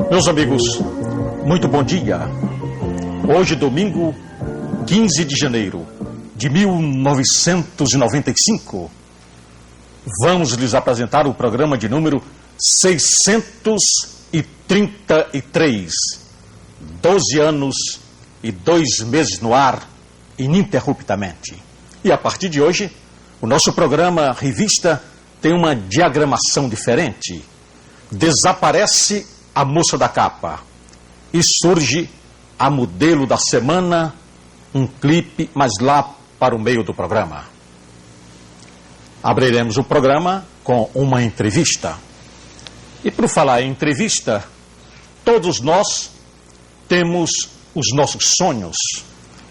Meus amigos, muito bom dia. Hoje, domingo, 15 de janeiro de 1995, vamos lhes apresentar o programa de número 633. 12 anos e 2 meses no ar, ininterruptamente. E a partir de hoje, o nosso programa Revista tem uma diagramação diferente. Desaparece a moça da capa e surge a modelo da semana, um clipe, mas lá para o meio do programa. Abriremos o programa com uma entrevista. E por falar em entrevista, todos nós temos os nossos sonhos,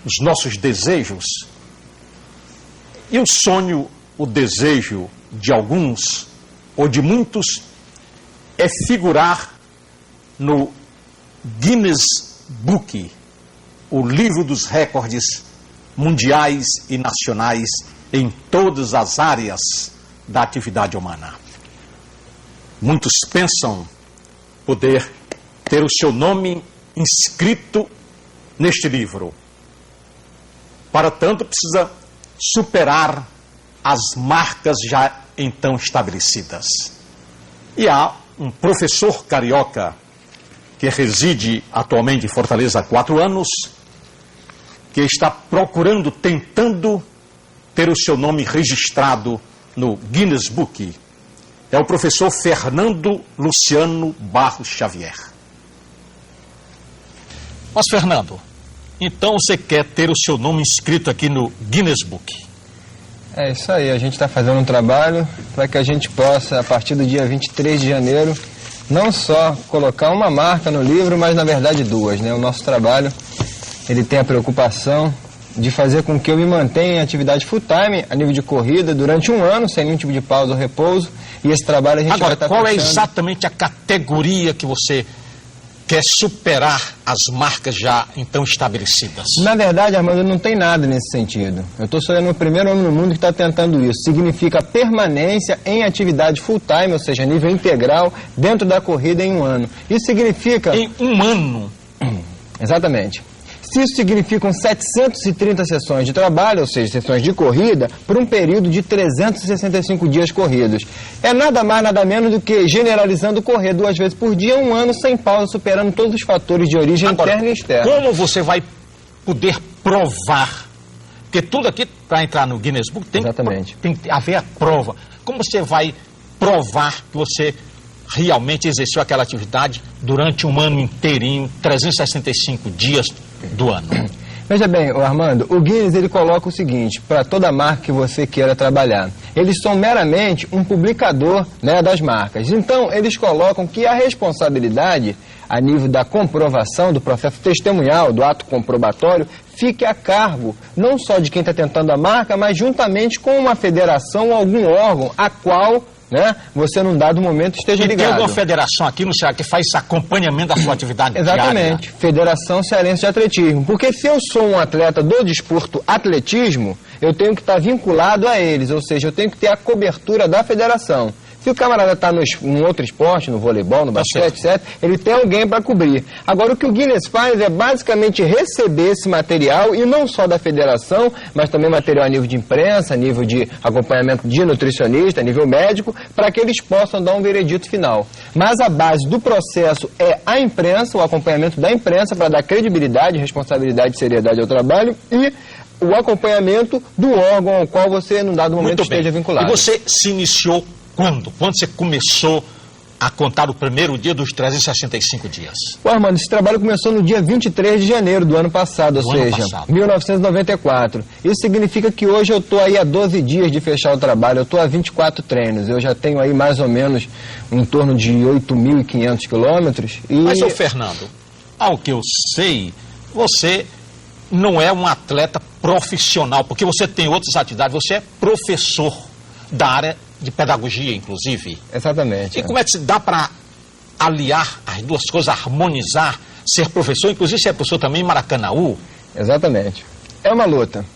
os nossos desejos. E o sonho, o desejo de alguns ou de muitos é figurar no Guinness Book, o livro dos recordes mundiais e nacionais em todas as áreas da atividade humana. Muitos pensam poder ter o seu nome inscrito neste livro. Para tanto, precisa superar as marcas já então estabelecidas. E há um professor carioca que reside atualmente em Fortaleza há 4 anos, que está tentando ter o seu nome registrado no Guinness Book. É o professor Fernando Luciano Barros Xavier. Mas, Fernando, então você quer ter o seu nome inscrito aqui no Guinness Book? É isso aí, a gente está fazendo um trabalho para que a gente possa, a partir do dia 23 de janeiro, não só colocar uma marca no livro, mas na verdade 2, né? O nosso trabalho, ele tem a preocupação de fazer com que eu me mantenha em atividade full-time, a nível de corrida, durante 1 ano, sem nenhum tipo de pausa ou repouso, e esse trabalho a gente vai estar fechando. Agora, qual é exatamente a categoria que você quer superar as marcas já então estabelecidas? Na verdade, Armando, não tem nada nesse sentido. Eu estou sendo o primeiro homem no mundo que está tentando isso. Significa permanência em atividade full-time, ou seja, nível integral, dentro da corrida em 1 ano. Isso significa... Em 1 ano? Exatamente. Se isso significam 730 sessões de trabalho, ou seja, sessões de corrida, por um período de 365 dias corridos. É nada mais, nada menos do que generalizando correr 2 vezes por dia, 1 ano sem pausa, superando todos os fatores de origem interna e externa. Como você vai poder provar? Porque tudo aqui, para entrar no Guinness Book, tem que haver a prova. Como você vai provar que você realmente exerceu aquela atividade durante 1 ano inteirinho, 365 dias do ano? Veja bem, Armando, o Guinness ele coloca o seguinte, para toda marca que você queira trabalhar. Eles são meramente um publicador, né, das marcas. Então, eles colocam que a responsabilidade, a nível da comprovação, do processo testemunhal, do ato comprobatório, fique a cargo não só de quem está tentando a marca, mas juntamente com uma federação ou algum órgão a qual... né, você num dado momento esteja ligado. Tem alguma federação aqui no Ceará que faz esse acompanhamento da sua atividade Exatamente, diária? Federação Cearense de Atletismo. Porque se eu sou um atleta do desporto atletismo, eu tenho que estar vinculado a eles, ou seja, eu tenho que ter a cobertura da federação. Se o camarada está num outro esporte, no voleibol, no basquete, etc., ele tem alguém para cobrir. Agora, o que o Guinness faz é basicamente receber esse material, e não só da federação, mas também material a nível de imprensa, a nível de acompanhamento de nutricionista, a nível médico, para que eles possam dar um veredito final. Mas a base do processo é a imprensa, o acompanhamento da imprensa, para dar credibilidade, responsabilidade e seriedade ao trabalho, e o acompanhamento do órgão ao qual você, num dado momento, esteja vinculado. E você se iniciou quando? Quando você começou a contar o primeiro dia dos 365 dias? Armando, esse trabalho começou no dia 23 de janeiro do ano passado, ou seja, 1994. Isso significa que hoje eu estou aí há 12 dias de fechar o trabalho, eu estou a 24 treinos, eu já tenho aí mais ou menos em torno de 8.500 quilômetros. Mas, ô Fernando, ao que eu sei, você não é um atleta profissional, porque você tem outras atividades, você é professor da área de pedagogia, inclusive. Exatamente. E como é que se dá para aliar as duas coisas, harmonizar, ser professor, inclusive ser professor também em Maracanaú? Exatamente. É uma luta.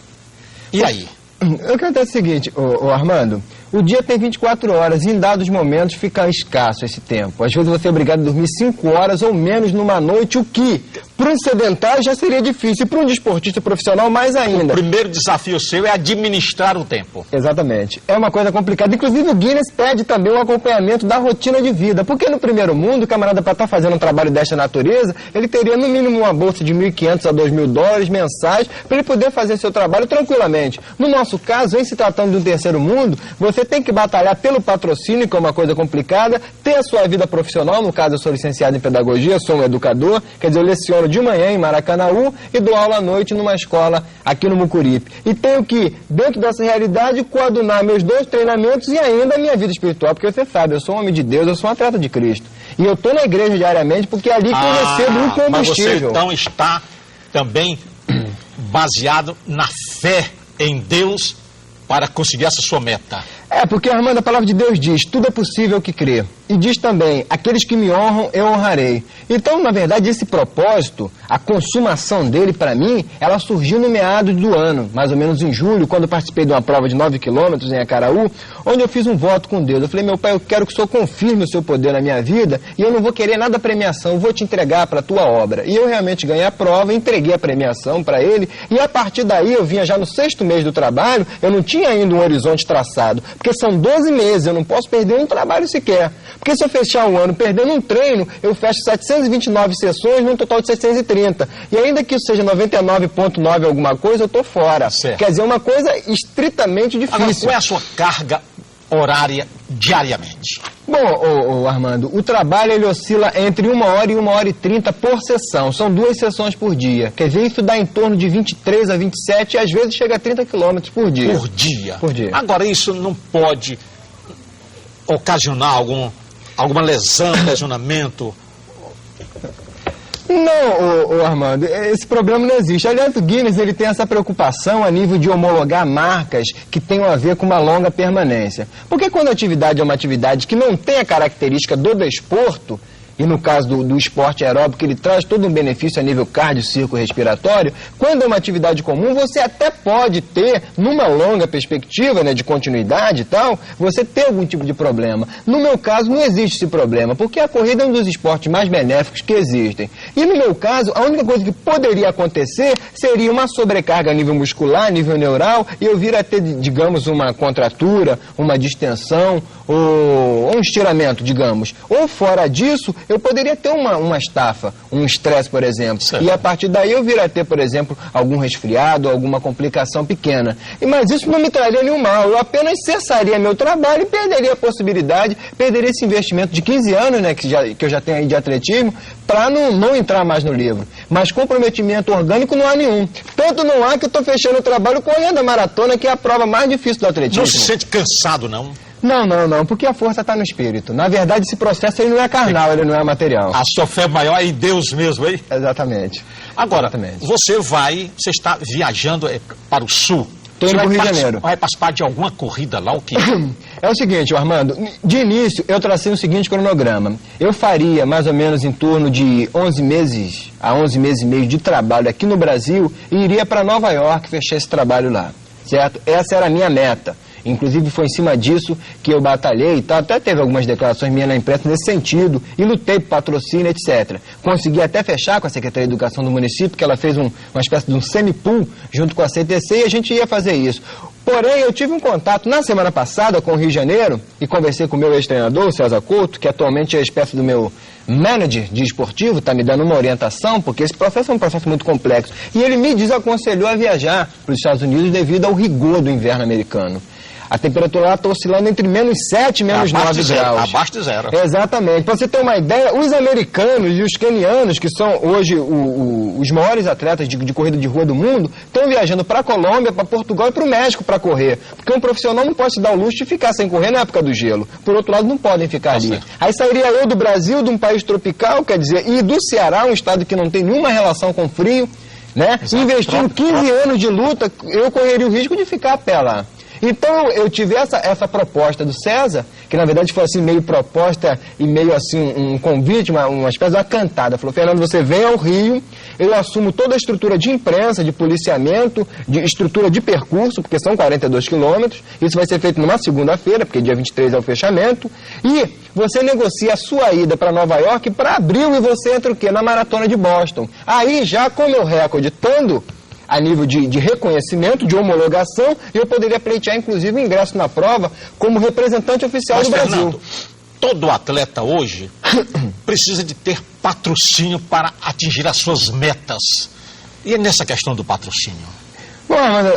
E aí? O que acontece é o seguinte, Armando, O dia tem 24 horas e em dados momentos fica escasso esse tempo. Às vezes você é obrigado a dormir 5 horas ou menos numa noite, o que para um sedentário já seria difícil e para um desportista profissional mais ainda. O primeiro desafio seu é administrar o tempo. Exatamente. É uma coisa complicada. Inclusive o Guinness pede também um acompanhamento da rotina de vida. Porque no primeiro mundo, o camarada para estar fazendo um trabalho desta natureza, ele teria no mínimo uma bolsa de $1.500 a $2.000 mensais para ele poder fazer seu trabalho tranquilamente. No nosso caso, em se tratando de um terceiro mundo, você tem que batalhar pelo patrocínio, que é uma coisa complicada, ter a sua vida profissional. No caso, eu sou licenciado em pedagogia, sou um educador, quer dizer, eu leciono de manhã em Maracanaú e dou aula à noite numa escola aqui no Mucuripe. E tenho que, dentro dessa realidade, coadunar meus 2 treinamentos e ainda a minha vida espiritual, porque você sabe, eu sou um homem de Deus, eu sou um atleta de Cristo. E eu estou na igreja diariamente porque é ali que eu recebo um combustível. Mas você então está também baseado na fé em Deus para conseguir essa sua meta. É, porque, Armando, a palavra de Deus diz, tudo é possível que crê. E diz também, aqueles que me honram, eu honrarei. Então, na verdade, esse propósito, a consumação dele, para mim, ela surgiu no meado do ano, mais ou menos em julho, quando eu participei de uma prova de 9 quilômetros em Acaraú, onde eu fiz um voto com Deus. Eu falei, meu pai, eu quero que o Senhor confirme o seu poder na minha vida e eu não vou querer nada premiação, eu vou te entregar para a tua obra. E eu realmente ganhei a prova, entreguei a premiação para ele e a partir daí eu vinha já no 6º mês do trabalho, eu não tinha ainda um horizonte traçado, porque são 12 meses, eu não posso perder um trabalho sequer. Porque se eu fechar um ano perdendo um treino, eu fecho 729 sessões num total de 630. E ainda que isso seja 99,9 alguma coisa, eu estou fora. Certo. Quer dizer, uma coisa estritamente difícil. Agora, qual é a sua carga horária diariamente? Bom, Armando, o trabalho ele oscila entre 1 hora e 1h30 por sessão. São 2 sessões por dia. Quer dizer, isso dá em torno de 23 a 27 e às vezes chega a 30 quilômetros por dia. Por dia? Por dia. Agora, isso não pode ocasionar alguma lesão, lesionamento? Não, Armando, esse problema não existe. Aliás, o Guinness ele tem essa preocupação a nível de homologar marcas que tenham a ver com uma longa permanência. Porque quando a atividade é uma atividade que não tem a característica do desporto, e no caso do esporte aeróbico, ele traz todo um benefício a nível cardiorrespiratório, quando é uma atividade comum, você até pode ter, numa longa perspectiva, né, de continuidade e tal, você ter algum tipo de problema. No meu caso, não existe esse problema, porque a corrida é um dos esportes mais benéficos que existem. E no meu caso, a única coisa que poderia acontecer seria uma sobrecarga a nível muscular, a nível neural, e eu vir a ter, digamos, uma contratura, uma distensão, ou um estiramento, digamos. Ou fora disso, eu poderia ter uma estafa, um estresse, por exemplo. Certo. E a partir daí eu vir a ter, por exemplo, algum resfriado, alguma complicação pequena. Mas isso não me traria nenhum mal. Eu apenas cessaria meu trabalho e perderia a possibilidade, perderia esse investimento de 15 anos, né, que eu já tenho aí de atletismo, para não entrar mais no livro. Mas comprometimento orgânico não há nenhum. Tanto não há que eu estou fechando o trabalho correndo a maratona, que é a prova mais difícil do atletismo. Não se sente cansado, não? Não, porque a força está no espírito. Na verdade, esse processo ele não é carnal, ele não é material. A sua fé maior é em Deus mesmo, hein? Exatamente. Agora, Exatamente. você está viajando para o sul. Estou indo para o Rio de Janeiro. Vai participar de alguma corrida lá, o quê? É o seguinte, Armando, de início eu tracei o seguinte cronograma. Eu faria mais ou menos em torno de 11 meses a 11 meses e meio de trabalho aqui no Brasil e iria para Nova York fechar esse trabalho lá, certo? Essa era a minha meta. Inclusive foi em cima disso que eu batalhei e tal, até teve algumas declarações minhas na imprensa nesse sentido, e lutei por patrocínio, etc. Consegui até fechar com a Secretaria de Educação do município, que ela fez uma espécie de um semi-pool junto com a CTC e a gente ia fazer isso. Porém, eu tive um contato na semana passada com o Rio de Janeiro e conversei com o meu ex-treinador, o César Couto, que atualmente é a espécie do meu manager de esportivo, está me dando uma orientação, porque esse processo é um processo muito complexo. E ele me desaconselhou a viajar para os Estados Unidos devido ao rigor do inverno americano. A temperatura lá está oscilando entre -7 e -9 graus. Abaixo de zero. Exatamente. Para você ter uma ideia, os americanos e os quenianos, que são hoje os maiores atletas de corrida de rua do mundo, estão viajando para a Colômbia, para Portugal e para o México para correr. Porque um profissional não pode se dar o luxo de ficar sem correr na época do gelo. Por outro lado, não podem ficar ali. Certo. Aí sairia eu do Brasil, de um país tropical, quer dizer, e do Ceará, um estado que não tem nenhuma relação com frio, né? Investindo 15 anos de luta, eu correria o risco de ficar a pé lá. Então, eu tive essa proposta do César, que na verdade foi assim meio proposta e meio assim um convite, uma espécie de uma cantada. Falou: Fernando, você vem ao Rio, eu assumo toda a estrutura de imprensa, de policiamento, de estrutura de percurso, porque são 42 quilômetros, isso vai ser feito numa segunda-feira, porque dia 23 é o fechamento, e você negocia a sua ida para Nova York para abril e você entra o quê? Na Maratona de Boston. Aí já com o meu recorde estando a nível de reconhecimento, de homologação, eu poderia pleitear, inclusive, o ingresso na prova como representante oficial do Brasil. Fernando, todo atleta hoje precisa de ter patrocínio para atingir as suas metas. E é nessa questão do patrocínio? Bom, Armando,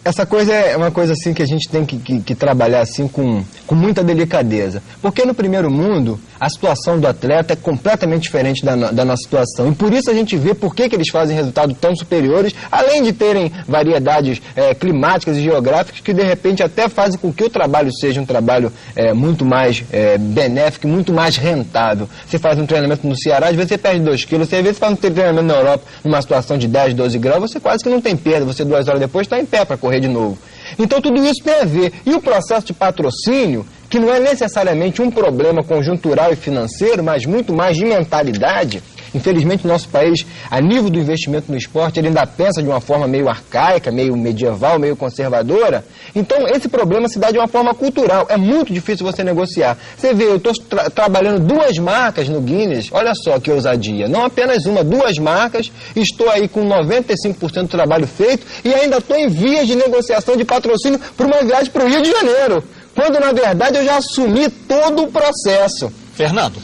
essa coisa é uma coisa assim que a gente tem que trabalhar assim com muita delicadeza. Porque no primeiro mundo, a situação do atleta é completamente diferente da nossa situação. E por isso a gente vê por que eles fazem resultados tão superiores, além de terem variedades climáticas e geográficas que de repente até fazem com que o trabalho seja um trabalho muito mais benéfico, muito mais rentável. Você faz um treinamento no Ceará, às vezes você perde 2 quilos, você às vezes faz um treinamento na Europa numa situação de 10, 12 graus, você quase que não tem perda, você 2 horas depois está em pé para correr de novo. Então tudo isso tem a ver. E o processo de patrocínio, que não é necessariamente um problema conjuntural e financeiro, mas muito mais de mentalidade. Infelizmente, o nosso país, a nível do investimento no esporte, ele ainda pensa de uma forma meio arcaica, meio medieval, meio conservadora. Então, esse problema se dá de uma forma cultural. É muito difícil você negociar. Você vê, eu estou trabalhando 2 marcas no Guinness. Olha só que ousadia. Não apenas uma, 2 marcas. Estou aí com 95% do trabalho feito e ainda estou em vias de negociação de patrocínio para uma viagem para o Rio de Janeiro. Quando, na verdade, eu já assumi todo o processo. Fernando,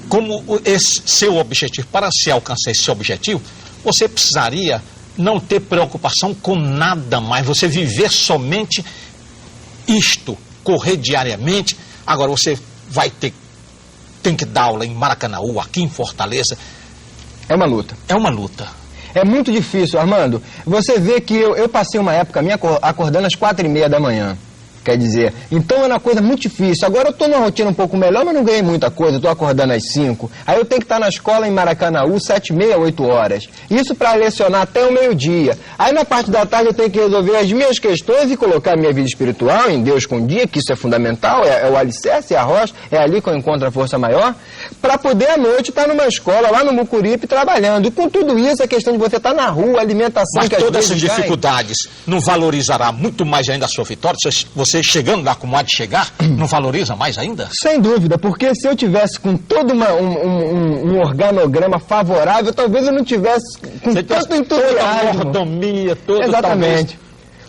como esse seu objetivo, para se alcançar esse objetivo, você precisaria não ter preocupação com nada mais, você viver somente isto, correr diariamente. Agora você tem que dar aula em Maracanaú, aqui em Fortaleza. É uma luta. É uma luta. É muito difícil, Armando. Você vê que eu passei uma época minha acordando às 4h30 da manhã. Quer dizer, então é uma coisa muito difícil. Agora eu estou numa rotina um pouco melhor, mas não ganhei muita coisa. Estou acordando às 5. Aí eu tenho que estar na escola em Maracanaú, 7h30, 8 horas. Isso para lecionar até o meio-dia. Aí na parte da tarde eu tenho que resolver as minhas questões e colocar a minha vida espiritual em Deus com dia, que isso é fundamental, é o alicerce, é a rocha, é ali que eu encontro a força maior, para poder à noite estar numa escola lá no Mucuripe trabalhando. E com tudo isso, a questão de você estar na rua, alimentação... Mas que todas essas dificuldades não valorizará muito mais ainda a sua vitória? Você chegando lá como há de chegar, não valoriza mais ainda? Sem dúvida, porque se eu tivesse com todo um organograma favorável, talvez eu não tivesse com tanto entusiasmo. Toda a mordomia, toda. Exatamente.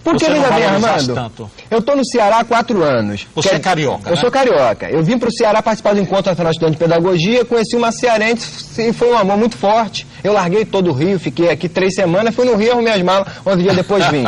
Porque, veja bem, Armando, eu estou no Ceará há 4 anos. Você é carioca, Eu sou carioca. Eu vim para o Ceará participar do Encontro Nacional de Estudantes de Pedagogia, conheci uma cearense e foi um amor muito forte. Eu larguei todo o Rio, fiquei aqui 3 semanas, fui no Rio, arrumei as malas, 11 dias depois vim.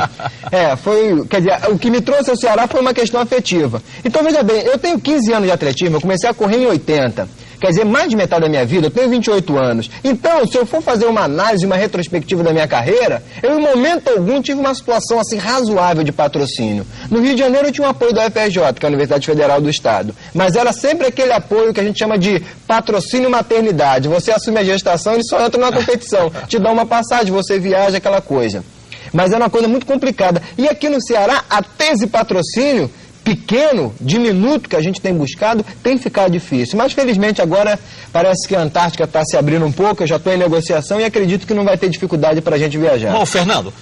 Quer dizer, o que me trouxe ao Ceará foi uma questão afetiva. Então, veja bem, eu tenho 15 anos de atletismo, eu comecei a correr em 80. Quer dizer, mais de metade da minha vida, eu tenho 28 anos. Então, se eu for fazer uma análise, uma retrospectiva da minha carreira, eu, em momento algum, tive uma situação assim razoável de patrocínio. No Rio de Janeiro, eu tinha um apoio da UFRJ, que é a Universidade Federal do Estado. Mas era sempre aquele apoio que a gente chama de patrocínio maternidade. Você assume a gestação, ele só entra na competição. Te dá uma passagem, você viaja, aquela coisa. Mas era uma coisa muito complicada. E aqui no Ceará, até esse patrocínio pequeno, diminuto que a gente tem buscado, tem ficado difícil. Mas, felizmente, agora parece que a Antártica está se abrindo um pouco, eu já estou em negociação e acredito que não vai ter dificuldade para a gente viajar. Bom, Fernando,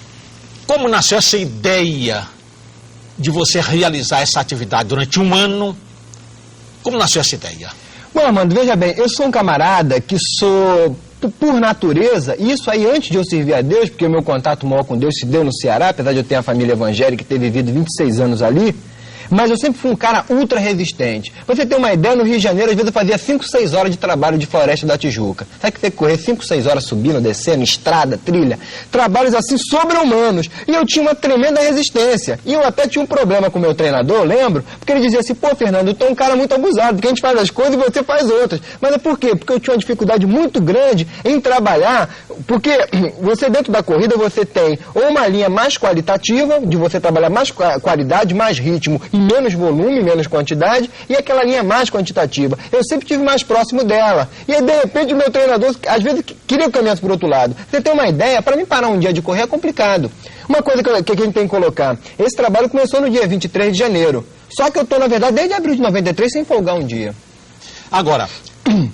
como nasceu essa ideia de você realizar essa atividade durante 1 ano? Como nasceu essa ideia? Bom, Armando, veja bem, eu sou um camarada que sou, por natureza, e isso aí antes de eu servir a Deus, porque o meu contato maior com Deus se deu no Ceará, apesar de eu ter a família evangélica e ter vivido 26 anos ali, mas eu sempre fui um cara ultra resistente. Pra você ter uma ideia, no Rio de Janeiro, às vezes eu fazia 5, 6 horas de trabalho de Floresta da Tijuca. Sabe que tem que correr 5, 6 horas subindo, descendo, estrada, trilha, trabalhos assim sobre-humanos. E eu tinha uma tremenda resistência. E eu até tinha um problema com o meu treinador, lembro, porque ele dizia assim, pô, Fernando, eu tô um cara muito abusado, porque a gente faz as coisas e você faz outras. Mas é por quê? Porque eu tinha uma dificuldade muito grande em trabalhar, porque você dentro da corrida, você tem ou uma linha mais qualitativa, de você trabalhar mais qualidade, mais ritmo, e menos volume, menos quantidade, e aquela linha mais quantitativa. Eu sempre estive mais próximo dela. E aí, de repente, o meu treinador, às vezes, queria que eu caminhasse para o outro lado. Você tem uma ideia? Para mim parar um dia de correr é complicado. Uma coisa que a gente tem que colocar, esse trabalho começou no dia 23 de janeiro. Só que eu estou, na verdade, desde abril de 93 sem folgar um dia. Agora,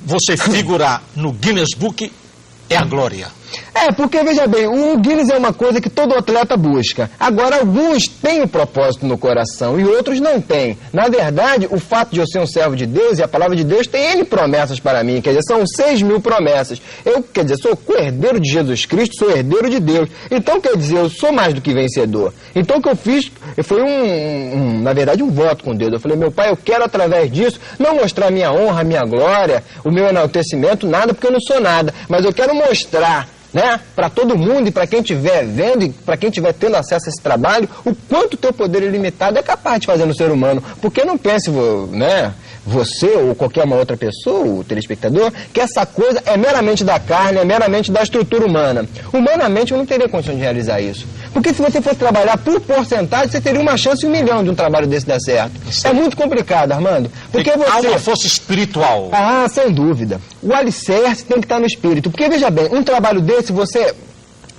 você figurar no Guinness Book é a glória. Porque, veja bem, o Guinness é uma coisa que todo atleta busca. Agora, alguns têm o propósito no coração e outros não têm. Na verdade, o fato de eu ser um servo de Deus e a palavra de Deus tem N promessas para mim. Quer dizer, são 6.000 promessas. Eu, quer dizer, sou co-herdeiro de Jesus Cristo, sou herdeiro de Deus. Então, quer dizer, eu sou mais do que vencedor. Então, o que eu fiz foi na verdade, um voto com Deus. Eu falei, meu pai, eu quero através disso não mostrar minha honra, minha glória, o meu enaltecimento, nada, porque eu não sou nada. Mas eu quero mostrar, né, para todo mundo e para quem estiver vendo e para quem estiver tendo acesso a esse trabalho, o quanto o teu poder ilimitado é capaz de fazer no ser humano. Porque não pense, né, você ou qualquer uma outra pessoa, o telespectador, que essa coisa é meramente da carne, é meramente da estrutura humana. Humanamente eu não teria condição de realizar isso. Porque se você fosse trabalhar por porcentagem, você teria uma chance 1 milhão de um trabalho desse dar certo. É muito complicado, Armando. Porque há uma força espiritual. Ah, sem dúvida. O alicerce tem que estar no espírito. Porque, veja bem, um trabalho desse,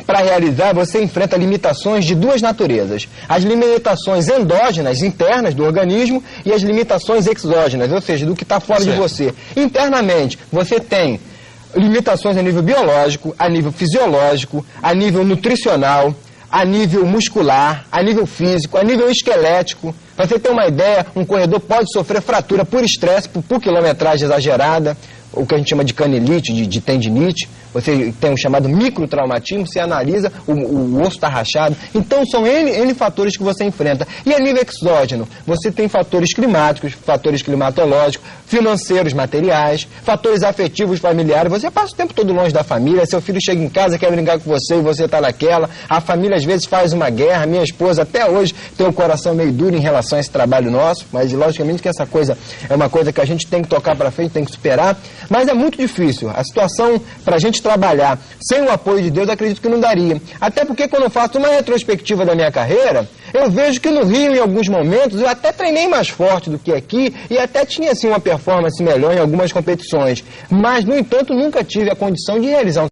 para realizar, você enfrenta limitações de duas naturezas. As limitações endógenas, internas do organismo, e as limitações exógenas, ou seja, do que está fora de você. Internamente, você tem limitações a nível biológico, a nível fisiológico, a nível nutricional, a nível muscular, a nível físico, a nível esquelético. Para você ter uma ideia, um corredor pode sofrer fratura por estresse, por quilometragem exagerada, o que a gente chama de canelite, de tendinite. Você tem um chamado microtraumatismo, você analisa, o osso está rachado. Então são N fatores que você enfrenta. E a nível exógeno, você tem fatores climáticos, fatores climatológicos, financeiros, materiais, fatores afetivos, familiares. Você passa o tempo todo longe da família, seu filho chega em casa, quer brincar com você e você está naquela. A família às vezes faz uma guerra. Minha esposa até hoje tem o coração meio duro em relação a esse trabalho nosso, mas logicamente que essa coisa é uma coisa que a gente tem que tocar para frente, tem que superar. Mas é muito difícil. A situação para a gente trabalhar sem o apoio de Deus, acredito que não daria. Até porque quando eu faço uma retrospectiva da minha carreira, eu vejo que no Rio, em alguns momentos, eu até treinei mais forte do que aqui e até tinha assim uma performance melhor em algumas competições. Mas, no entanto, nunca tive a condição de realizar um